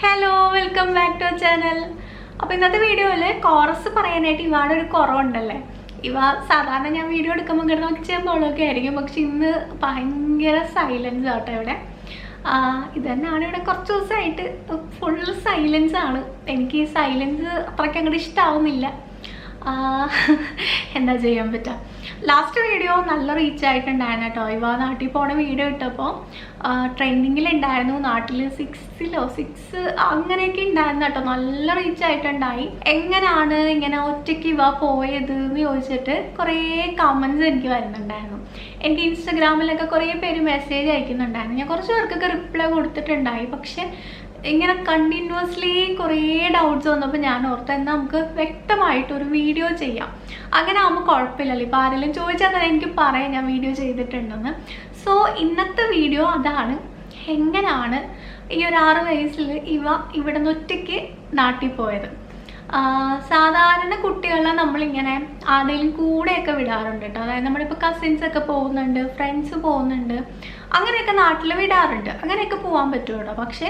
Hello, welcome back to channel. അപ്പോൾ ഇന്നത്തെ വീഡിയോയിൽ കോറസ് പറയാനായിട്ട് ഇവാടെ ഒരു കുറവുണ്ടല്ലേ. ഇവ സാധാരണ ഞാൻ വീഡിയോ എടുക്കുമ്പോൾ ഇങ്ങനെ നോക്കി ചെയ്യുമ്പോഴൊക്കെ ആയിരിക്കും, പക്ഷെ ഇന്ന് ഭയങ്കര സൈലൻസ് ആട്ടോ ഇവിടെ. ഇത് തന്നെയാണ് ഇവിടെ കുറച്ച് ദിവസമായിട്ട് ഫുൾ സൈലൻസ് ആണ്. എനിക്ക് ഈ സൈലൻസ് അത്രയ്ക്ക് അങ്ങോട്ട് ഇഷ്ടമാവുന്നില്ല. എന്താ ചെയ്യാൻ പറ്റുക. ലാസ്റ്റ് വീഡിയോ നല്ല റീച്ച് ആയിട്ടുണ്ടായിരുന്നു കേട്ടോ. ഇവ നാട്ടിൽ പോണ വീഡിയോ ഇട്ടപ്പോൾ ട്രെൻഡിങ്ങിലുണ്ടായിരുന്നു. നാട്ടിൽ 6 അങ്ങനെയൊക്കെ ഉണ്ടായിരുന്നു കേട്ടോ. നല്ല റീച്ച് ആയിട്ടുണ്ടായി. എങ്ങനെയാണ് ഇങ്ങനെ ഒറ്റയ്ക്ക് ഇവ പോയത് എന്ന് ചോദിച്ചിട്ട് കുറേ കമൻസ് എനിക്ക് വരുന്നുണ്ടായിരുന്നു. എനിക്ക് ഇൻസ്റ്റഗ്രാമിലൊക്കെ കുറേ പേര് മെസ്സേജ് അയക്കുന്നുണ്ടായിരുന്നു. ഞാൻ കുറച്ച് പേർക്കൊക്കെ റിപ്ലൈ കൊടുത്തിട്ടുണ്ടായി. പക്ഷെ ഇങ്ങനെ കണ്ടിന്യൂസ്ലി കുറേ ഡൗട്ട്സ് വന്നപ്പോൾ ഞാൻ ഓർത്ത് എന്നാൽ നമുക്ക് വ്യക്തമായിട്ടൊരു വീഡിയോ ചെയ്യാം. അങ്ങനെ ആകുമ്പോൾ കുഴപ്പമില്ലല്ലോ. ഇപ്പോൾ ആരെങ്കിലും ചോദിച്ചാൽ തന്നെ എനിക്ക് പറയാം ഞാൻ വീഡിയോ ചെയ്തിട്ടുണ്ടെന്ന്. സോ ഇന്നത്തെ വീഡിയോ അതാണ്. എങ്ങനെയാണ് ഈ ഒരു 6 വയസ്സിൽ ഇവിടെ നിന്ന് ഒറ്റയ്ക്ക് നാട്ടിൽ പോയത്. സാധാരണ കുട്ടികളെ നമ്മളിങ്ങനെ ആരെങ്കിലും കൂടെയൊക്കെ വിടാറുണ്ട് കേട്ടോ. അതായത് നമ്മളിപ്പോൾ കസിൻസൊക്കെ പോകുന്നുണ്ട്, ഫ്രണ്ട്സ് പോകുന്നുണ്ട്, അങ്ങനെയൊക്കെ നാട്ടിൽ വിടാറുണ്ട്. അങ്ങനെയൊക്കെ പോകാൻ പറ്റും കേട്ടോ. പക്ഷെ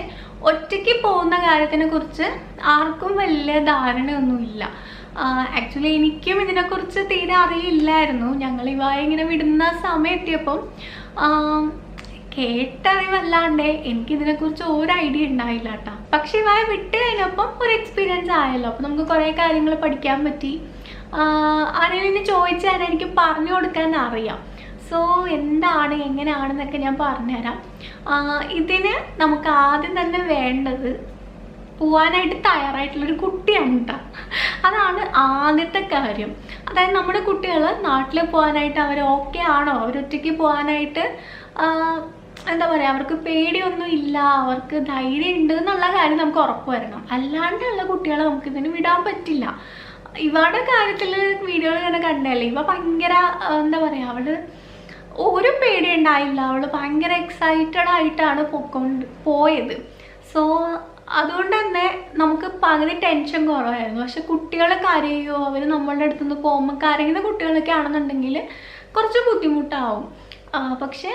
ഒറ്റയ്ക്ക് പോകുന്ന കാര്യത്തിനെ കുറിച്ച് ആർക്കും വലിയ ധാരണയൊന്നുമില്ല. ആക്ച്വലി എനിക്കും ഇതിനെക്കുറിച്ച് തീരെ അറിയില്ലായിരുന്നു. ഞങ്ങൾ ഇങ്ങനെ വിടുന്ന സമയം എത്തിയപ്പം കേട്ടറിവല്ലാണ്ട് എനിക്കിതിനെക്കുറിച്ച് ഒരു ഐഡിയ ഉണ്ടായില്ല കേട്ടോ. പക്ഷെ ഇവയെ വിട്ട് കഴിഞ്ഞപ്പം ഒരു എക്സ്പീരിയൻസ് ആയല്ലോ. അപ്പം നമുക്ക് കുറേ കാര്യങ്ങൾ പഠിക്കാൻ പറ്റി. ആരെങ്കിലും ഇനി ചോദിച്ചാൽ എനിക്ക് പറഞ്ഞു കൊടുക്കാൻ അറിയാം. സോ എന്താണ് എങ്ങനെയാണെന്നൊക്കെ ഞാൻ പറഞ്ഞുതരാം. ഇതിന് നമുക്ക് ആദ്യം തന്നെ വേണ്ടത് പോവാനായിട്ട് തയ്യാറായിട്ടുള്ളൊരു കുട്ടിയാണ് കേട്ടോ. അതാണ് ആദ്യത്തെ കാര്യം. അതായത് നമ്മുടെ കുട്ടികൾ നാട്ടിൽ പോകാനായിട്ട് അവർ ഓക്കെ ആണോ, അവരൊറ്റയ്ക്ക് പോകാനായിട്ട് എന്താ പറയുക, അവർക്ക് പേടിയൊന്നും ഇല്ല, അവർക്ക് ധൈര്യം ഉണ്ട് എന്നുള്ള കാര്യം നമുക്ക് ഉറപ്പ് വരണം. അല്ലാണ്ടുള്ള കുട്ടികളെ നമുക്കിതിന് വിടാൻ പറ്റില്ല. ഇവരുടെ കാര്യത്തിൽ വീഡിയോ ഇങ്ങനെ കണ്ടല്ലേ, ഇവ ഭയങ്കര എന്താ പറയുക, അവൾ ഒരു പേടി ഉണ്ടായില്ല. അവൾ ഭയങ്കര എക്സൈറ്റഡ് ആയിട്ടാണ് പോയത്. സോ അതുകൊണ്ട് തന്നെ നമുക്ക് പകുതി ടെൻഷൻ കുറവായിരുന്നു. പക്ഷെ കുട്ടികൾ കരയോ, അവർ നമ്മളുടെ അടുത്തുനിന്ന് പോകുമ്പോൾ കരയുന്ന കുട്ടികളൊക്കെ ആണെന്നുണ്ടെങ്കിൽ കുറച്ച് ബുദ്ധിമുട്ടാവും. പക്ഷെ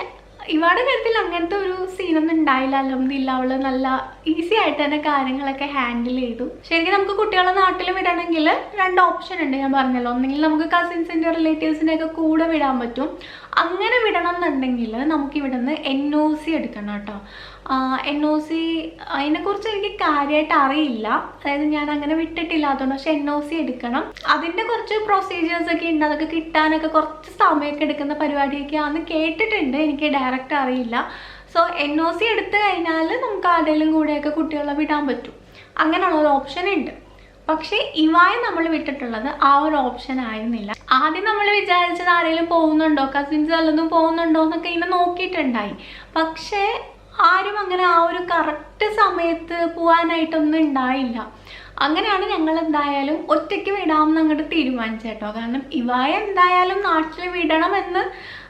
ഇവയുടെ കാര്യത്തിൽ അങ്ങനത്തെ ഒരു സീനൊന്നും ഉണ്ടായില്ല. അല്ലെന്നില്ല, അവള് നല്ല ഈസി ആയിട്ട് തന്നെ കാര്യങ്ങളൊക്കെ ഹാൻഡിൽ ചെയ്തു. ശരിക്കും നമുക്ക് കുട്ടികളെ നാട്ടിൽ വിടണമെങ്കിൽ 2 ഓപ്ഷൻ ഉണ്ട്. ഞാൻ പറഞ്ഞല്ലോ, ഒന്നെങ്കിൽ നമുക്ക് കസിൻസിൻ്റെ റിലേറ്റീവ്സിൻ്റെ ഒക്കെ കൂടെ വിടാൻ പറ്റും. അങ്ങനെ വിടണം എന്നുണ്ടെങ്കിൽ നമുക്ക് ഇവിടെ നിന്ന് NOC എടുക്കണം കേട്ടോ. NOC അതിനെക്കുറിച്ച് എനിക്ക് കാര്യമായിട്ട് അറിയില്ല. അതായത് ഞാൻ അങ്ങനെ വിട്ടിട്ടില്ല, അതുകൊണ്ട്. പക്ഷെ NOC എടുക്കണം. അതിൻ്റെ കുറച്ച് പ്രൊസീജിയേഴ്സൊക്കെ ഉണ്ട്. അതൊക്കെ കിട്ടാനൊക്കെ കുറച്ച് സമയമൊക്കെ എടുക്കുന്ന പരിപാടിയൊക്കെ ആണെന്ന് കേട്ടിട്ടുണ്ട്. എനിക്ക് ഡയറക്റ്റ് അറിയില്ല. സോ NOC എടുത്തു കഴിഞ്ഞാൽ നമുക്ക് ആരുടെയും കൂടെയൊക്കെ കുട്ടികളെ വിടാൻ പറ്റും. അങ്ങനെയുള്ളൊരു ഓപ്ഷൻ ഉണ്ട്. പക്ഷേ ഇവായെ നമ്മൾ വിട്ടിട്ടുള്ളത് ആ ഒരു ഓപ്ഷൻ ആയിരുന്നില്ല. ആദ്യം നമ്മൾ വിചാരിച്ചത് ആരെങ്കിലും പോകുന്നുണ്ടോ, കസിൻസ് വല്ലതും പോകുന്നുണ്ടോ എന്നൊക്കെ ഇങ്ങനെ നോക്കിയിട്ടുണ്ടായി. പക്ഷേ ആരും അങ്ങനെ ആ ഒരു കറക്റ്റ് സമയത്ത് പോകാനായിട്ടൊന്നും ഉണ്ടായില്ല. അങ്ങനെയാണ് ഞങ്ങൾ എന്തായാലും ഒറ്റയ്ക്ക് വിടാമെന്ന് അങ്ങോട്ട് തീരുമാനിച്ചേട്ടോ. കാരണം ഇവായെ എന്തായാലും നാട്ടിൽ വിടണമെന്ന്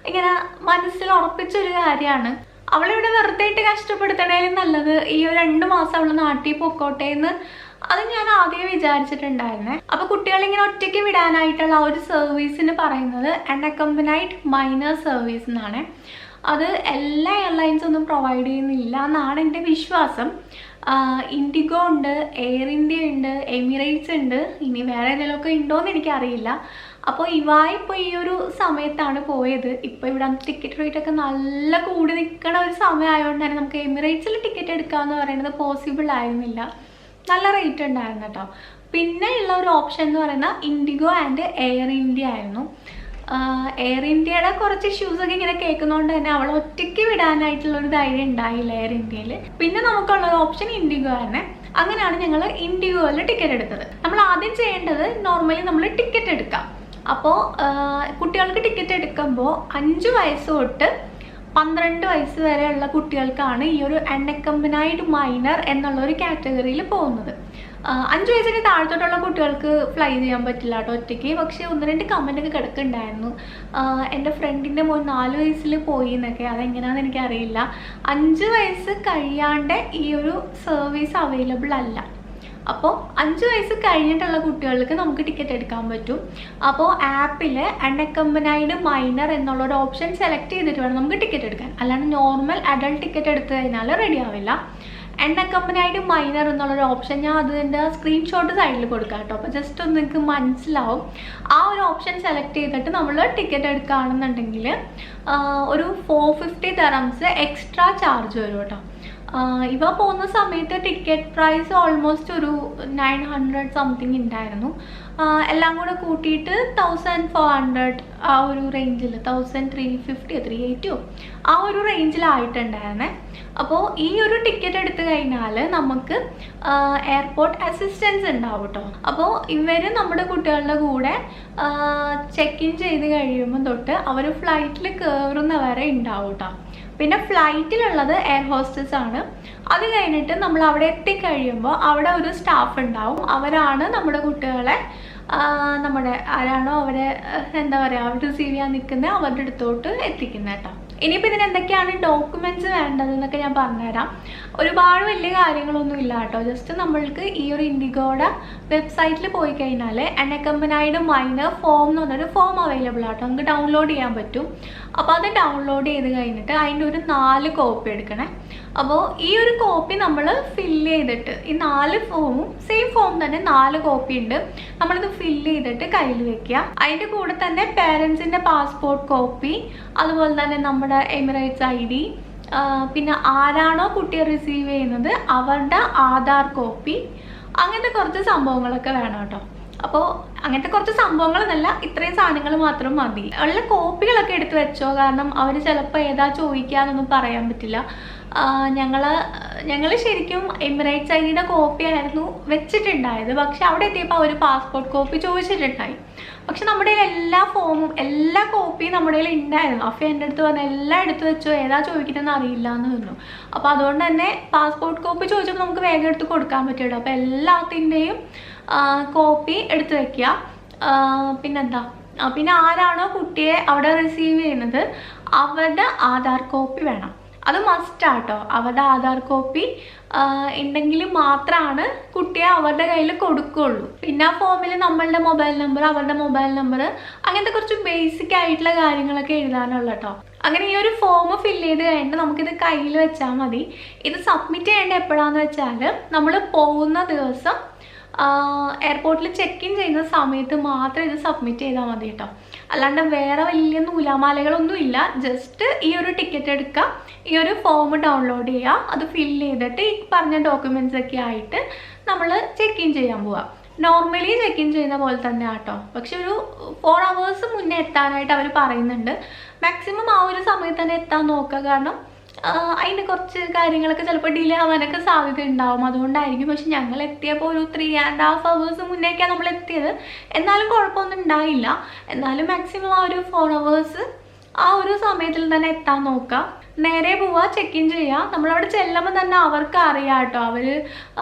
ഇങ്ങനെ മനസ്സിൽ ഉറപ്പിച്ചൊരു കാര്യമാണ്. അവളിവിടെ വെറുതെ ഇട്ട് കഷ്ടപ്പെടുത്തണേലും നല്ലത് ഈ 2 മാസം അവൾ നാട്ടിൽ പൊക്കോട്ടെ എന്ന് അത് ഞാൻ ആദ്യം വിചാരിച്ചിട്ടുണ്ടായിരുന്നേ. അപ്പോൾ കുട്ടികളിങ്ങനെ ഒറ്റയ്ക്ക് വിടാനായിട്ടുള്ള ആ ഒരു സർവീസിന് പറയുന്നത് അൺഅക്കംപനൈഡ് മൈനർ സർവീസ് എന്നാണ്. അത് എല്ലാ എയർലൈൻസും ഒന്നും പ്രൊവൈഡ് ചെയ്യുന്നില്ല എന്നാണ് എൻ്റെ വിശ്വാസം. ഇൻഡിഗോ ഉണ്ട്, എയർ ഇന്ത്യ ഉണ്ട്, എമിറേറ്റ്സ് ഉണ്ട്, ഇനി വേറെ ഏതെങ്കിലുമൊക്കെ ഉണ്ടോയെന്ന് എനിക്കറിയില്ല. അപ്പോൾ ഇപ്പോൾ ഈ ഒരു സമയത്താണ് പോയത്. ഇപ്പോൾ ഇവിടെ ടിക്കറ്റ് റേറ്റ് ഒക്കെ നല്ല കൂടി നിൽക്കണ ഒരു സമയമായതുകൊണ്ട് തന്നെ നമുക്ക് എമിറേറ്റ്സിൽ ടിക്കറ്റ് എടുക്കാമെന്ന് പറയുന്നത് പോസിബിൾ ആയിരുന്നില്ല. നല്ല റേറ്റ് ഉണ്ടായിരുന്നു കേട്ടോ. പിന്നെ ഉള്ള ഒരു ഓപ്ഷൻ എന്ന് പറയുന്നത് ഇൻഡിഗോ ആൻഡ് എയർ ഇന്ത്യ ആയിരുന്നു. എയർ ഇന്ത്യയുടെ കുറച്ച് ഇഷ്യൂസൊക്കെ ഇങ്ങനെ കേൾക്കുന്നതുകൊണ്ട് തന്നെ അവൾ ഒറ്റയ്ക്ക് വിടാനായിട്ടുള്ളൊരു ധൈര്യം ഉണ്ടായില്ല എയർ ഇന്ത്യയിൽ. പിന്നെ നമുക്കുള്ളൊരു ഓപ്ഷൻ ഇൻഡിഗോ ആണ്. അങ്ങനെയാണ് ഞങ്ങൾ ഇൻഡിഗോയിൽ ടിക്കറ്റ് എടുത്തത്. നമ്മൾ ആദ്യം ചെയ്യേണ്ടത് നോർമലി നമ്മൾ ടിക്കറ്റ് എടുക്കാം. അപ്പോൾ കുട്ടികൾക്ക് ടിക്കറ്റ് എടുക്കുമ്പോൾ 5 വയസ്സ് തൊട്ട് 12 വയസ്സ് വരെയുള്ള കുട്ടികൾക്കാണ് ഈ ഒരു അൺഅക്കംപനൈഡ് മൈനർ എന്നുള്ളൊരു കാറ്റഗറിയിൽ പോകുന്നത്. 5 വയസ്സിന് താഴത്തോട്ടുള്ള കുട്ടികൾക്ക് ഫ്ലൈ ചെയ്യാൻ പറ്റില്ല കേട്ടോ ഒറ്റയ്ക്ക്. പക്ഷേ 1-2 കമൻറ്റൊക്കെ കിടക്കുന്നുണ്ടായിരുന്നു. എൻ്റെ ഫ്രണ്ടിൻ്റെ മോൻ 4 വയസ്സിൽ പോയി എന്നൊക്കെ. അതെങ്ങനെയാണെന്ന് എനിക്കറിയില്ല. 5 വയസ്സ് കഴിയാണ്ട് ഈ ഒരു സർവീസ് അവൈലബിൾ അല്ല. അപ്പോൾ 5 വയസ്സ് കഴിഞ്ഞിട്ടുള്ള കുട്ടികൾക്ക് നമുക്ക് ടിക്കറ്റ് എടുക്കാൻ പറ്റും. അപ്പോൾ ആപ്പിൽ അൺഅക്കംപനൈഡ് മൈനർ എന്നുള്ളൊരു ഓപ്ഷൻ സെലക്ട് ചെയ്തിട്ട് വേണം നമുക്ക് ടിക്കറ്റ് എടുക്കാൻ. അല്ലാണ്ട് നോർമൽ അഡൾട്ട് ടിക്കറ്റ് എടുത്തു കഴിഞ്ഞാൽ റെഡി ആവില്ല. അൺഅക്കമ്പനൈഡ് മൈനർ എന്നുള്ളൊരു ഓപ്ഷൻ ഞാൻ അതിൻ്റെ സ്ക്രീൻഷോട്ട് സൈഡിൽ കൊടുക്കാം കേട്ടോ. അപ്പോൾ ജസ്റ്റ് ഒന്ന് നിങ്ങൾക്ക് മനസ്സിലാവും. ആ ഒരു ഓപ്ഷൻ സെലക്ട് ചെയ്തിട്ട് നമ്മൾ ടിക്കറ്റ് എടുക്കുകയാണെന്നുണ്ടെങ്കിൽ ഒരു 450 dirhams എക്സ്ട്രാ ചാർജ് വരും കേട്ടോ. ഇവ പോകുന്ന സമയത്ത് ടിക്കറ്റ് പ്രൈസ് ഓൾമോസ്റ്റ് ഒരു 900 സംതിങ് ഉണ്ടായിരുന്നു. എല്ലാം കൂടെ കൂട്ടിയിട്ട് 1400 ആ ഒരു റേഞ്ചിൽ, 1350 380 ആ ഒരു റേഞ്ചിലായിട്ടുണ്ടായിരുന്നേ. അപ്പോൾ ഈ ഒരു ടിക്കറ്റ് എടുത്തു കഴിഞ്ഞാൽ നമുക്ക് എയർപോർട്ട് അസിസ്റ്റൻസ് ഉണ്ടാവും കേട്ടോ. അപ്പോൾ ഇവർ നമ്മുടെ കുട്ടികളുടെ കൂടെ ചെക്ക് ഇൻ ചെയ്ത് കഴിയുമ്പോൾ തൊട്ട് അവർ ഫ്ലൈറ്റിൽ കയറുന്നവരെ ഉണ്ടാവും കേട്ടോ. പിന്നെ ഫ്ലൈറ്റിലുള്ളത് എയർ ഹോസ്റ്റസ് ആണ്. അത് കഴിഞ്ഞിട്ട് നമ്മൾ അവിടെ എത്തിക്കഴിയുമ്പോൾ അവിടെ ഒരു സ്റ്റാഫ് ഉണ്ടാവും. അവരാണ് നമ്മുടെ കുട്ടികളെ നമ്മുടെ ആരാണോ അവരെ എന്താ പറയുക അവർ റിസീവ് ചെയ്യാൻ നിൽക്കുന്നത് അവരുടെ അടുത്തോട്ട് എത്തിക്കുന്നത് കേട്ടോ. ഇനിയിപ്പോൾ ഇതിന് എന്തൊക്കെയാണ് ഡോക്യുമെൻറ്റ്സ് വേണ്ടതെന്നൊക്കെ ഞാൻ പറഞ്ഞുതരാം. ഒരുപാട് വലിയ കാര്യങ്ങളൊന്നും ഇല്ല കേട്ടോ. ജസ്റ്റ് നമ്മൾക്ക് ഈ ഒരു ഇൻഡിഗോയുടെ വെബ്സൈറ്റിൽ പോയി കഴിഞ്ഞാൽ അൺഅക്കമ്പനൈഡ് മൈനർ ഫോം എന്ന് പറഞ്ഞൊരു ഫോം അവൈലബിൾ ആട്ടോ. നമുക്ക് ഡൗൺലോഡ് ചെയ്യാൻ പറ്റും. അപ്പോൾ അത് ഡൗൺലോഡ് ചെയ്ത് കഴിഞ്ഞിട്ട് അതിൻ്റെ ഒരു 4 കോപ്പി എടുക്കണേ. അപ്പോൾ ഈ ഒരു കോപ്പി നമ്മൾ ഫില്ല് ചെയ്തിട്ട് ഈ 4 ഫോമും സെയിം ഫോം തന്നെ 4 കോപ്പി ഉണ്ട്. നമ്മളിത് ഫില്ല് ചെയ്തിട്ട് കയ്യിൽ വെക്കുക. അതിൻ്റെ കൂടെ തന്നെ പേരൻസിൻ്റെ പാസ്പോർട്ട് കോപ്പി, അതുപോലെ തന്നെ നമ്മുടെ എമിറേറ്റ്സ് ID, പിന്നെ ആരാണോ കുട്ടിയെ റിസീവ് ചെയ്യുന്നത് അവരുടെ ആധാർ കോപ്പി, അങ്ങനത്തെ കുറച്ച് സംഭവങ്ങളൊക്കെ വേണം കേട്ടോ. അപ്പോൾ അങ്ങനത്തെ കുറച്ച് സംഭവങ്ങളെന്നല്ല, ഇത്രയും സാധനങ്ങൾ മാത്രം മതി. ഉള്ള കോപ്പികളൊക്കെ എടുത്ത് വെച്ചോ, കാരണം അവർ ചിലപ്പോൾ ഏതാ ചോദിക്കാന്നൊന്നും പറയാൻ പറ്റില്ല. ഞങ്ങൾ ശരിക്കും എമിറേറ്റ്സ് IDയുടെ കോപ്പി ആയിരുന്നു വെച്ചിട്ടുണ്ടായത്. പക്ഷെ അവിടെ എത്തിയപ്പോൾ അവർ പാസ്പോർട്ട് കോപ്പി ചോദിച്ചിട്ടുണ്ടായി. പക്ഷെ നമ്മുടെ എല്ലാ ഫോമും എല്ലാ കോപ്പിയും നമ്മുടെ കയ്യിൽ ഉണ്ടായിരുന്നു. അപ്പോൾ എൻ്റെ അടുത്ത് പറഞ്ഞാൽ എല്ലാം എടുത്ത് വെച്ചോ, ഏതാ ചോദിക്കുന്നതെന്ന് അറിയില്ല എന്ന് പറഞ്ഞു. അപ്പോൾ അതുകൊണ്ട് തന്നെ പാസ്പോർട്ട് കോപ്പി ചോദിച്ചപ്പോൾ നമുക്ക് വേഗം എടുത്ത് കൊടുക്കാൻ പറ്റുള്ളൂ. അപ്പോൾ എല്ലാത്തിൻ്റെയും കോപ്പി എടുത്ത് വെക്കുക. പിന്നെന്താ, പിന്നെ ആരാണോ കുട്ടിയെ അവിടെ റിസീവ് ചെയ്യുന്നത് അവരുടെ ആധാർ കോപ്പി വേണം. അത് മസ്റ്റാട്ടോ. അവരുടെ ആധാർ കോപ്പി ഉണ്ടെങ്കിൽ മാത്രമാണ് കുട്ടിയെ അവരുടെ കയ്യിൽ കൊടുക്കുകയുള്ളൂ. പിന്നെ ആ ഫോമിൽ നമ്മളുടെ മൊബൈൽ നമ്പർ, അവരുടെ മൊബൈൽ നമ്പർ, അങ്ങനത്തെ കുറച്ച് ബേസിക് ആയിട്ടുള്ള കാര്യങ്ങളൊക്കെ എഴുതാനുള്ള കേട്ടോ. അങ്ങനെ ഈ ഒരു ഫോം ഫില്ല് ചെയ്ത് കഴിഞ്ഞിട്ട് നമുക്കിത് കയ്യിൽ വെച്ചാൽ മതി. ഇത് സബ്മിറ്റ് ചെയ്യേണ്ടത് എപ്പോഴാണെന്ന് വെച്ചാൽ നമ്മൾ പോകുന്ന ദിവസം എയർപോർട്ടിൽ ചെക്ക് ഇൻ ചെയ്യുന്ന സമയത്ത് മാത്രം ഇത് സബ്മിറ്റ് ചെയ്താൽ മതി കേട്ടോ. അല്ലാണ്ട് വേറെ വലിയ നൂലാമാലകളൊന്നും ഇല്ല. ജസ്റ്റ് ഈ ഒരു ടിക്കറ്റ് എടുക്കുക, ഈ ഒരു ഫോം ഡൗൺലോഡ് ചെയ്യുക, അത് ഫില്ല് ചെയ്തിട്ട് ഈ പറഞ്ഞ ഡോക്യുമെൻറ്റ്സ് ഒക്കെ ആയിട്ട് നമ്മൾ ചെക്ക് ഇൻ ചെയ്യാൻ പോവുക. നോർമലി ചെക്ക് ഇൻ ചെയ്യുന്ന പോലെ തന്നെ ആട്ടോ. പക്ഷെ ഒരു 4 hours മുന്നേ എത്താനായിട്ട് അവർ പറയുന്നുണ്ട്. മാക്സിമം ആ ഒരു സമയത്ത് തന്നെ എത്താൻ നോക്കുക. കാരണം അതിന് കുറച്ച് കാര്യങ്ങളൊക്കെ ചിലപ്പോൾ ഡിലേ ആവാനൊക്കെ സാധ്യത ഉണ്ടാവും. അതുകൊണ്ടായിരിക്കും. പക്ഷെ ഞങ്ങൾ എത്തിയപ്പോൾ ഒരു 3.5 hours മുന്നേക്കാണ് നമ്മൾ എത്തിയത്. എന്നാലും കുഴപ്പമൊന്നും ഉണ്ടായില്ല. എന്നാലും മാക്സിമം ആ ഒരു 4 hours ആ ഒരു സമയത്തിൽ തന്നെ എത്താൻ നോക്കുക. നേരെ പോവുക, ചെക്ക് ഇൻ ചെയ്യുക. നമ്മളവിടെ ചെല്ലുമ്പോൾ തന്നെ അവർക്ക് അറിയാം കേട്ടോ. അവർ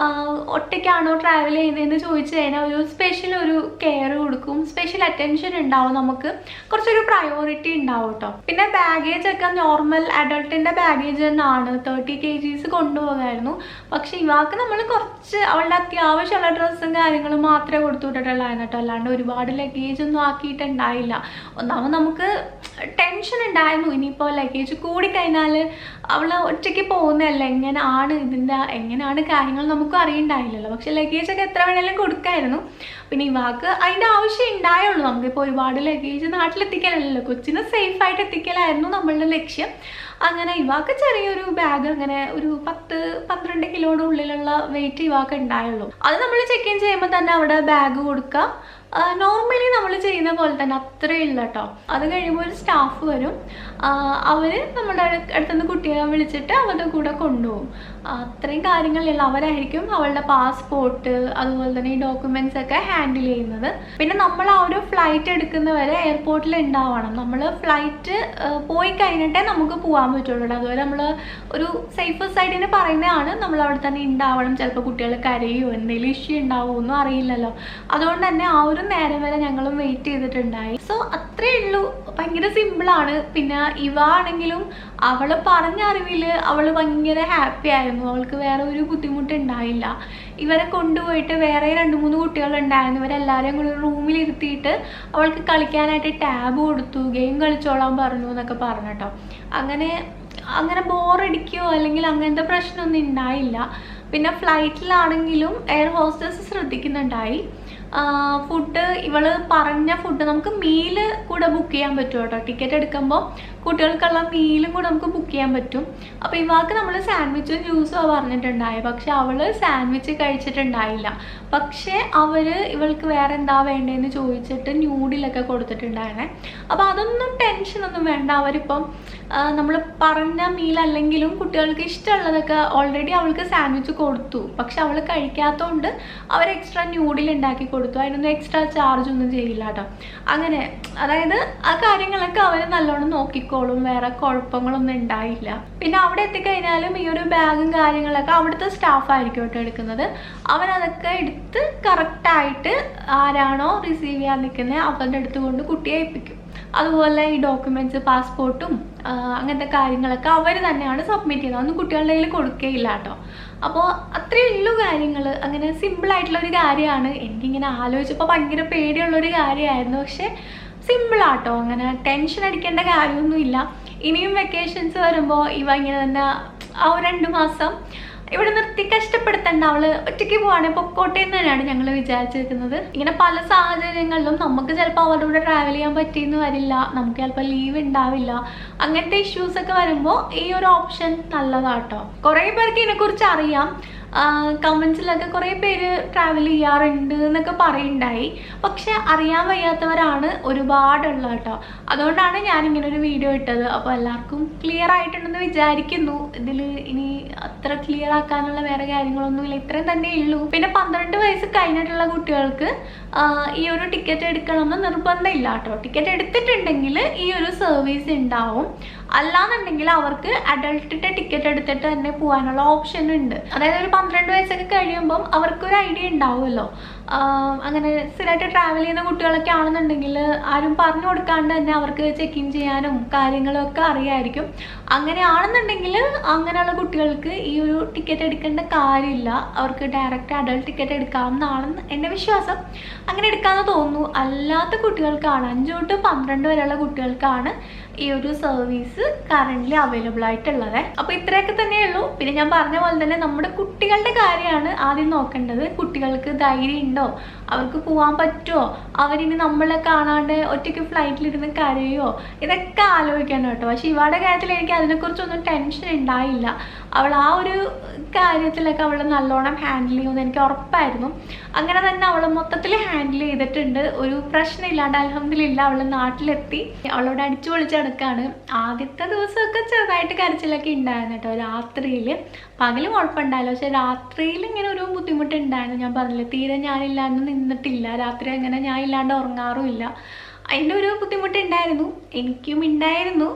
ഒറ്റയ്ക്കാണോ ട്രാവൽ ചെയ്യുന്നതെന്ന് ചോദിച്ചു കഴിഞ്ഞാൽ ഒരു സ്പെഷ്യൽ ഒരു കെയർ കൊടുക്കും, സ്പെഷ്യൽ അറ്റൻഷൻ ഉണ്ടാവും. നമുക്ക് കുറച്ചൊരു പ്രയോറിറ്റി ഉണ്ടാവും കേട്ടോ. പിന്നെ ബാഗേജ് ഒക്കെ നോർമൽ അഡൾട്ടിൻ്റെ ബാഗേജ് തന്നെയാണ്. 30 kgs കൊണ്ടുപോകായിരുന്നു. പക്ഷെ ഇവാൾക്ക് നമ്മൾ കുറച്ച് അവളുടെ അത്യാവശ്യമുള്ള ഡ്രസ്സും കാര്യങ്ങളും മാത്രമേ കൊടുത്തു വിട്ടിട്ടുള്ളായിരുന്നു കേട്ടോ. അല്ലാണ്ട് ഒരുപാട് ലഗേജ് ഒന്നും ആക്കിയിട്ടുണ്ടായില്ല. ഒന്നാമത് നമുക്ക് ടെൻഷൻ ഉണ്ടായിരുന്നു. ഇനിയിപ്പോൾ ലഗേജ് കൂടിക്കഴിഞ്ഞാൽ അവൾ ഒറ്റയ്ക്ക് പോകുന്നതല്ല, എങ്ങനെയാണ് കാര്യങ്ങൾ നമുക്കും അറിയണ്ടായില്ലല്ലോ. പക്ഷെ ലഗേജൊക്കെ എത്ര വേണേലും കൊടുക്കായിരുന്നു. പിന്നെ ഇവാൾക്ക് അതിൻ്റെ ആവശ്യം ഉണ്ടായുള്ളൂ. നമുക്കിപ്പോൾ ഒരുപാട് ലഗേജ് നാട്ടിലെത്തിക്കാനല്ലല്ലോ, കൊച്ചിനെ സേഫായിട്ട് എത്തിക്കലായിരുന്നു നമ്മളുടെ ലക്ഷ്യം. അങ്ങനെ ഇവാൾക്ക് ചെറിയൊരു ബാഗ്, അങ്ങനെ ഒരു 10-12 കിലോയുടെ ഉള്ളിലുള്ള വെയിറ്റ് ഇവാൾക്ക് ഉണ്ടായുള്ളൂ. അത് നമ്മൾ ചെക്ക് ഇൻ ചെയ്യുമ്പോൾ തന്നെ അവിടെ ബാഗ് കൊടുക്കുക. നോർമലി നമ്മൾ ചെയ്യുന്ന പോലെ തന്നെ അത്രയേ ഉള്ളൂ കേട്ടോ. അത് കഴിയുമ്പോൾ ഒരു സ്റ്റാഫ് വരും. അവർ നമ്മുടെ അടുത്തുനിന്ന് കുട്ടികളെ വിളിച്ചിട്ട് അവരുടെ കൂടെ കൊണ്ടുപോകും. അത്രയും കാര്യങ്ങളുള്ള അവരായിരിക്കും അവളുടെ പാസ്പോർട്ട് അതുപോലെ തന്നെ ഈ ഡോക്യുമെൻറ്റ്സ് ഒക്കെ ഹാൻഡിൽ ചെയ്യുന്നത്. പിന്നെ നമ്മൾ ആ ഒരു ഫ്ലൈറ്റ് എടുക്കുന്നവരെ എയർപോർട്ടിൽ ഉണ്ടാവണം. നമ്മൾ ഫ്ലൈറ്റ് പോയി കഴിഞ്ഞിട്ടേ നമുക്ക് പോകാൻ പറ്റുള്ളൂ. അതുപോലെ നമ്മൾ ഒരു സേഫ് സൈഡിന് പറയുന്നതാണ് നമ്മൾ അവിടെ തന്നെ ഉണ്ടാവണം. ചിലപ്പോൾ കുട്ടികൾ കരയോ എന്തെങ്കിലും ഇഷ്യൂ ഉണ്ടാവുമോ ഒന്നും അറിയില്ലല്ലോ. അതുകൊണ്ട് തന്നെ ആ ഒരു നേരം വരെ ഞങ്ങളും വെയിറ്റ് ചെയ്തിട്ടുണ്ടായി. സോ അത്രയേ ഉള്ളൂ. ഭയങ്കര സിമ്പിളാണ്. പിന്നെ ഇവ ആണെങ്കിലും അവൾ പറഞ്ഞ അറിവിൽ അവൾ ഭയങ്കര ഹാപ്പി ആയിരുന്നു. അവൾക്ക് വേറെ ഒരു ബുദ്ധിമുട്ടുണ്ടായില്ല. ഇവരെ കൊണ്ടുപോയിട്ട് വേറെ 2-3 കുട്ടികളുണ്ടായിരുന്നു. ഇവരെല്ലാവരെയും കൂടി റൂമിലിരുത്തിയിട്ട് അവൾക്ക് കളിക്കാനായിട്ട് ടാബ് കൊടുത്തു, ഗെയിം കളിച്ചോളാൻ പറഞ്ഞു എന്നൊക്കെ പറഞ്ഞു കേട്ടോ. അങ്ങനെ അങ്ങനെ ബോറടിക്കുകയോ അല്ലെങ്കിൽ അങ്ങനത്തെ പ്രശ്നമൊന്നും ഉണ്ടായില്ല. പിന്നെ ഫ്ലൈറ്റിലാണെങ്കിലും എയർ ഹോസ്റ്റസ് ശ്രദ്ധിക്കുന്നുണ്ടായി. ഫുഡ് ഇവള് പറഞ്ഞ ഫുഡ് നമുക്ക് മീല് കൂടെ ബുക്ക് ചെയ്യാൻ പറ്റും കേട്ടോ. ടിക്കറ്റ് എടുക്കുമ്പോൾ കുട്ടികൾക്കുള്ള മീലും കൂടെ നമുക്ക് ബുക്ക് ചെയ്യാൻ പറ്റും. അപ്പോൾ ഇവാൾക്ക് നമ്മൾ സാൻഡ്വിച്ചും ജ്യൂസും പറഞ്ഞിട്ടുണ്ടായി. പക്ഷെ അവള് സാൻഡ്വിച്ച് കഴിച്ചിട്ടുണ്ടായില്ല. പക്ഷേ ഇവൾക്ക് വേറെ എന്താ വേണ്ടതെന്ന് ചോദിച്ചിട്ട് ന്യൂഡിലൊക്കെ കൊടുത്തിട്ടുണ്ടായിരുന്നേ. അപ്പോൾ അതൊന്നും ടെൻഷനൊന്നും വേണ്ട. അവരിപ്പം നമ്മൾ പറഞ്ഞ മീലല്ലെങ്കിലും കുട്ടികൾക്ക് ഇഷ്ടമുള്ളതൊക്കെ ഓൾറെഡി അവൾക്ക് സാൻഡ്വിച്ച് കൊടുത്തു. പക്ഷെ അവൾ കഴിക്കാത്തതുകൊണ്ട് അവർ എക്സ്ട്രാ ന്യൂഡിൽ ഉണ്ടാക്കി കൊടുത്തു. അതിനൊന്നും എക്സ്ട്രാ ചാർജ് ഒന്നും ചെയ്യില്ല കേട്ടോ. അങ്ങനെ അതായത് ആ കാര്യങ്ങളൊക്കെ അവർ നല്ലോണം നോക്കിക്കോളും. വേറെ കുഴപ്പങ്ങളൊന്നും ഉണ്ടായില്ല. പിന്നെ അവിടെ എത്തിക്കഴിഞ്ഞാലും ഈ ഒരു ബാഗും കാര്യങ്ങളൊക്കെ അവിടുത്തെ സ്റ്റാഫായിരിക്കും കേട്ടോ എടുക്കുന്നത്. അവരതൊക്കെ എടുത്ത് കറക്റ്റായിട്ട് ആരാണോ റിസീവ് ചെയ്യാൻ നിൽക്കുന്നത് അവരുടെ അടുത്ത് കൊണ്ട് കുട്ടിയെ ഏൽപ്പിക്കും. അതുപോലെ ഈ ഡോക്യുമെൻറ്റ്സ് പാസ്പോർട്ടും അങ്ങനത്തെ കാര്യങ്ങളൊക്കെ അവർ തന്നെയാണ് സബ്മിറ്റ് ചെയ്യുന്നത്. അതൊന്നും കുട്ടികളുടെ കയ്യിൽ കൊടുക്കുകയില്ല കേട്ടോ. അപ്പോൾ അത്രയേ ഉള്ളൂ കാര്യങ്ങൾ. അങ്ങനെ സിമ്പിളായിട്ടുള്ളൊരു കാര്യമാണ്. എനിക്കിങ്ങനെ ആലോചിച്ചപ്പോൾ ഭയങ്കര പേടിയുള്ളൊരു കാര്യമായിരുന്നു. പക്ഷേ സിമ്പിളാട്ടോ, അങ്ങനെ ടെൻഷൻ അടിക്കേണ്ട കാര്യമൊന്നുമില്ല. ഇനിയും വെക്കേഷൻസ് വരുമ്പോൾ ഇങ്ങനെ തന്നെ ആ 2 മാസം ഇവിടെ നിർത്തി കഷ്ടപ്പെടുത്തണ്ട. അവള് ഒറ്റയ്ക്ക് പോവാണെങ്കിൽ പൊക്കോട്ടെ എന്ന് തന്നെയാണ് ഞങ്ങൾ വിചാരിച്ചിരിക്കുന്നത്. ഇങ്ങനെ പല സാഹചര്യങ്ങളിലും നമുക്ക് ചിലപ്പോൾ അവരുടെ കൂടെ ട്രാവൽ ചെയ്യാൻ പറ്റിയെന്ന് വരില്ല. നമുക്ക് ചിലപ്പോൾ ലീവ് ഉണ്ടാവില്ല. അങ്ങനത്തെ ഇഷ്യൂസ് ഒക്കെ വരുമ്പോൾ ഈ ഒരു ഓപ്ഷൻ നല്ലതാട്ടോ. കുറേ പേർക്ക് ഇതിനെക്കുറിച്ച് അറിയാം. കമൻസിലൊക്കെ കുറേ പേര് ട്രാവൽ ചെയ്യാറുണ്ട് എന്നൊക്കെ പറയുണ്ടായി. പക്ഷെ അറിയാൻ വയ്യാത്തവരാണ് ഒരുപാടുള്ളത് കേട്ടോ. അതുകൊണ്ടാണ് ഞാനിങ്ങനെ ഒരു വീഡിയോ ഇട്ടത്. അപ്പോൾ എല്ലാവർക്കും ക്ലിയർ ആയിട്ടുണ്ടെന്ന് വിചാരിക്കുന്നു. ഇതിൽ ഇനി അത്ര ക്ലിയർ ആക്കാനുള്ള വേറെ കാര്യങ്ങളൊന്നുമില്ല, ഇത്രയും തന്നെ ഉള്ളൂ. പിന്നെ 12 വയസ്സ് കഴിഞ്ഞിട്ടുള്ള കുട്ടികൾക്ക് ഈ ഒരു ടിക്കറ്റ് എടുക്കണമെന്ന് നിർബന്ധമില്ല കേട്ടോ. ടിക്കറ്റ് എടുത്തിട്ടുണ്ടെങ്കിൽ ഈ ഒരു സർവീസ് ഉണ്ടാവും. അല്ലാന്നുണ്ടെങ്കിൽ അവർക്ക് അഡൾട്ടിൻ്റെ ടിക്കറ്റ് എടുത്തിട്ട് തന്നെ പോകാനുള്ള ഓപ്ഷൻ ഉണ്ട്. അതായത് ഒരു 12 വയസ്സൊക്കെ കഴിയുമ്പം അവർക്കൊരു ഐഡിയ ഉണ്ടാവുമല്ലോ. അങ്ങനെ സ്ഥിരമായിട്ട് ട്രാവൽ ചെയ്യുന്ന കുട്ടികളൊക്കെ ആണെന്നുണ്ടെങ്കിൽ ആരും പറഞ്ഞു കൊടുക്കാണ്ട് തന്നെ അവർക്ക് ചെക്ക് ഇൻ ചെയ്യാനും കാര്യങ്ങളും ഒക്കെ അറിയായിരിക്കും. അങ്ങനെയാണെന്നുണ്ടെങ്കിൽ അങ്ങനെയുള്ള കുട്ടികൾക്ക് ഈ ഒരു ടിക്കറ്റ് എടുക്കേണ്ട കാര്യമില്ല. അവർക്ക് ഡയറക്റ്റ് അഡൾട്ട് ടിക്കറ്റ് എടുക്കാവുന്നതാണെന്ന് എൻ്റെ വിശ്വാസം. അങ്ങനെ എടുക്കാമെന്ന് തോന്നുന്നു. അല്ലാത്ത കുട്ടികൾക്കാണ് 5 തൊട്ട് 12 വരെയുള്ള കുട്ടികൾക്കാണ് ഈ ഒരു സർവീസ് കറൻ്റ്ലി അവൈലബിൾ ആയിട്ടുള്ളത്. അപ്പോൾ ഇത്രയൊക്കെ തന്നെയുള്ളൂ. പിന്നെ ഞാൻ പറഞ്ഞ പോലെ തന്നെ നമ്മുടെ കുട്ടികളുടെ കാര്യമാണ് ആദ്യം നോക്കേണ്ടത്. കുട്ടികൾക്ക് ധൈര്യം ഉണ്ടോ, അവർക്ക് പോകാൻ പറ്റുമോ, അവരിനി നമ്മളെ കാണാണ്ട് ഒറ്റയ്ക്ക് ഫ്ലൈറ്റിലിരുന്ന് കരയോ, ഇതൊക്കെ ആലോചിക്കണം കേട്ടോ. പക്ഷെ ഇവളുടെ കാര്യത്തിൽ എനിക്ക് അതിനെക്കുറിച്ചൊന്നും ടെൻഷൻ ഉണ്ടായില്ല. അവൾ ആ ഒരു കാര്യത്തിലൊക്കെ അവൾ നല്ലോണം ഹാൻഡിൽ ചെയ്യുമെന്ന് എനിക്ക് ഉറപ്പായിരുന്നു. അങ്ങനെ തന്നെ അവൾ മൊത്തത്തിൽ ഹാൻഡിൽ ചെയ്തിട്ടുണ്ട്. ഒരു പ്രശ്നമില്ലാണ്ട് അൽഹംദുലില്ലാ അവൾ നാട്ടിലെത്തി. അവളോട് അടിച്ചു പൊളിച്ച് നടക്കാണ്. ആദ്യത്തെ ദിവസമൊക്കെ ചെറുതായിട്ട് കരച്ചിലൊക്കെ ഉണ്ടായിരുന്നു കേട്ടോ. രാത്രിയിൽ, പകൽ കുഴപ്പമുണ്ടായില്ല, പക്ഷെ രാത്രിയിൽ ഇങ്ങനെ ഒരു ബുദ്ധിമുട്ടുണ്ടായിരുന്നു. ഞാൻ പറഞ്ഞില്ല, തീരെ ഞാനില്ലാണ്ട് നിന്നിട്ടില്ല. രാത്രി അങ്ങനെ ഞാൻ ഇല്ലാണ്ട് ഉറങ്ങാറുമില്ല. അതിൻ്റെ ഒരു ബുദ്ധിമുട്ടുണ്ടായിരുന്നു, എനിക്കും ഉണ്ടായിരുന്നു.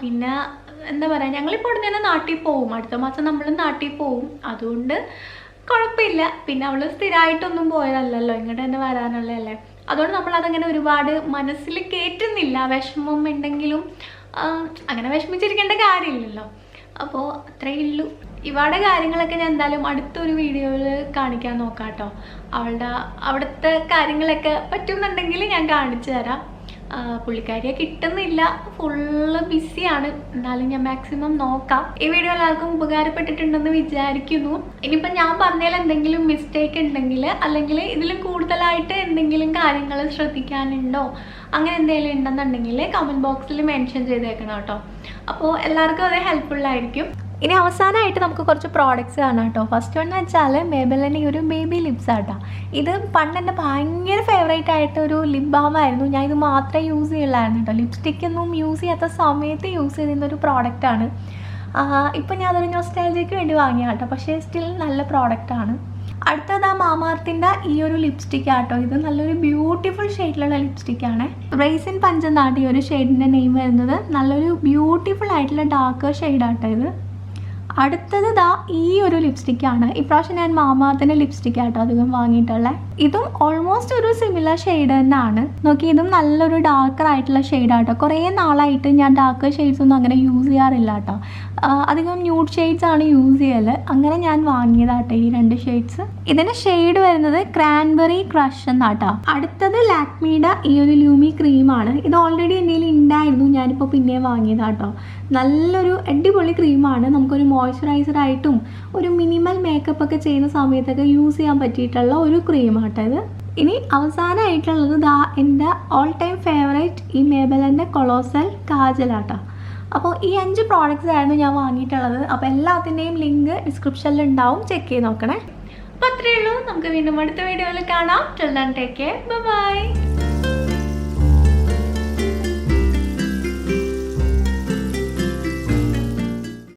പിന്നെ എന്താ പറയുക, ഞങ്ങളിപ്പോൾ ഉടനെ തന്നെ നാട്ടിൽ പോവും. അടുത്ത മാസം നമ്മൾ നാട്ടിൽ പോവും. അതുകൊണ്ട് കുഴപ്പമില്ല. പിന്നെ അവൾ സ്ഥിരമായിട്ടൊന്നും പോയതല്ലല്ലോ, ഇങ്ങോട്ട് തന്നെ വരാനുള്ളതല്ലേ. അതുകൊണ്ട് നമ്മളതങ്ങനെ ഒരുപാട് മനസ്സിൽ കയറ്റുന്നില്ല. വിഷമം ഉണ്ടെങ്കിലും അങ്ങനെ വിഷമിച്ചിരിക്കേണ്ട കാര്യമില്ലല്ലോ. അപ്പോൾ അത്രയേ ഉള്ളൂ. ഇവളുടെ കാര്യങ്ങളൊക്കെ ഞാൻ എന്തായാലും അടുത്തൊരു വീഡിയോയിൽ കാണിക്കാൻ നോക്കാം കേട്ടോ. അവിടുത്തെ കാര്യങ്ങളൊക്കെ പറ്റുന്നുണ്ടെങ്കിൽ ഞാൻ കാണിച്ചു തരാം. പുള്ളിക്കാരിയെ കിട്ടുന്നില്ല, ഫുള്ള് ബിസിയാണ്. എന്നാലും ഞാൻ മാക്സിമം നോക്കാം. ഈ വീഡിയോ എല്ലാവർക്കും ഉപകാരപ്പെട്ടിട്ടുണ്ടെന്ന് വിചാരിക്കുന്നു. ഇനിയിപ്പോൾ ഞാൻ പറഞ്ഞതിൽ എന്തെങ്കിലും മിസ്റ്റേക്ക് ഉണ്ടെങ്കിൽ, അല്ലെങ്കിൽ ഇതിൽ കൂടുതലായിട്ട് എന്തെങ്കിലും കാര്യങ്ങൾ ശ്രദ്ധിക്കാനുണ്ടോ, അങ്ങനെ എന്തെങ്കിലും ഉണ്ടെന്നുണ്ടെങ്കിൽ കമൻറ്റ് ബോക്സിൽ മെൻഷൻ ചെയ്തേക്കണം കേട്ടോ. അപ്പോൾ എല്ലാവർക്കും അത് ഹെൽപ്ഫുള്ളായിരിക്കും. ഇനി അവസാനമായിട്ട് നമുക്ക് കുറച്ച് പ്രോഡക്റ്റ്സ് കാണാം കേട്ടോ. ഫസ്റ്റ് വൺ എന്ന് വെച്ചാൽ മേബലിൻ്റെ ഈ ഒരു ബേബി ലിപ്സ് ആട്ടോ. ഇത് പണ്ട് എൻ്റെ ഭയങ്കര ഫേവറേറ്റ് ആയിട്ട് ഒരു ലിപ് ബാമായിരുന്നു. ഞാൻ ഇത് മാത്രമേ യൂസ് ചെയ്യുള്ളായിരുന്നു കേട്ടോ. ലിപ്സ്റ്റിക്കൊന്നും യൂസ് ചെയ്യാത്ത സമയത്ത് യൂസ് ചെയ്തിരുന്നൊരു പ്രോഡക്റ്റാണ്. ഇപ്പം ഞാൻ അതൊരു നൊസ്റ്റാൾജിയക്ക് വേണ്ടി വാങ്ങിയ കേട്ടോ. പക്ഷേ സ്റ്റിൽ നല്ല പ്രോഡക്റ്റാണ്. അടുത്തത് മാമാർത്തിൻ്റെ ഈ ഒരു ലിപ്സ്റ്റിക് ആട്ടോ. ഇത് നല്ലൊരു ബ്യൂട്ടിഫുൾ ഷെയ്ഡിലുള്ള ലിപ്സ്റ്റിക്കാണ്. റൈസിൻ പഞ്ച് എന്നാണ് ഈ ഒരു ഷെയ്ഡിൻ്റെ നെയിം വരുന്നത്. നല്ലൊരു ബ്യൂട്ടിഫുൾ ആയിട്ടുള്ള ഡാർക്ക് ഷെയ്ഡാട്ടോ ഇത്. അടുത്തത് ദാ ഈ ഒരു ലിപ്സ്റ്റിക്കാണ്. ഇപ്രാവശ്യം ഞാൻ മാമാർത്തിൻ്റെ ലിപ്സ്റ്റിക്കാട്ടോ അധികം വാങ്ങിയിട്ടുള്ളത്. ഇതും ഓൾമോസ്റ്റ് ഒരു സിമിലർ ഷെയ്ഡ് തന്നെയാണ്. നോക്കി, ഇതും നല്ലൊരു ഡാർക്കർ ആയിട്ടുള്ള ഷെയ്ഡാട്ടോ. കുറേ നാളായിട്ട് ഞാൻ ഡാർക്ക് ഷെയ്ഡ്സ് ഒന്നും അങ്ങനെ യൂസ് ചെയ്യാറില്ല കേട്ടോ. അധികം ന്യൂഡ് ഷെയ്ഡ്സ് ആണ് യൂസ് ചെയ്യൽ. അങ്ങനെ ഞാൻ വാങ്ങിയതാട്ടോ ഈ 2 ഷെയ്ഡ്സ്. ഇതിന് ഷെയ്ഡ് വരുന്നത് ക്രാൻബെറി ക്രഷ് എന്നാട്ടോ. അടുത്തത് ലാക്മിയുടെ ഈ ഒരു ലൂമി ക്രീമാണ്. ഇത് ഓൾറെഡി എൻ്റെ കയ്യിൽ ഉണ്ടായിരുന്നു, ഞാനിപ്പോൾ പിന്നെ വാങ്ങിയതാട്ടോ. നല്ലൊരു അടിപൊളി ക്രീമാണ്. നമുക്കൊരു മോയ്സ്ചറൈസർ ആയിട്ടും ഒരു മിനിമൽ മേക്കപ്പ് ഒക്കെ ചെയ്യുന്ന സമയത്തൊക്കെ യൂസ് ചെയ്യാൻ പറ്റിയിട്ടുള്ള ഒരു ക്രീമാട്ടോ ഇത്. ഇനി അവസാനമായിട്ടുള്ളത് ദാ എൻ്റെ ഓൾ ടൈം ഫേവറേറ്റ് ഈ മേബലിൻ്റെ കൊളോസൽ കാജലാട്ടോ. അപ്പോൾ ഈ 5 പ്രോഡക്റ്റ്സ് ആയിരുന്നു ഞാൻ വാങ്ങിയിട്ടുള്ളത്. അപ്പോൾ എല്ലാത്തിൻ്റെയും ലിങ്ക് ഡിസ്ക്രിപ്ഷനിൽ ഉണ്ടാവും, ചെക്ക് ചെയ്ത് നോക്കണേ. അപ്പോൾ അത്രയേ ഉള്ളൂ. നമുക്ക് വീണ്ടും അടുത്ത വീഡിയോയിൽ കാണാം. Till then take care, by.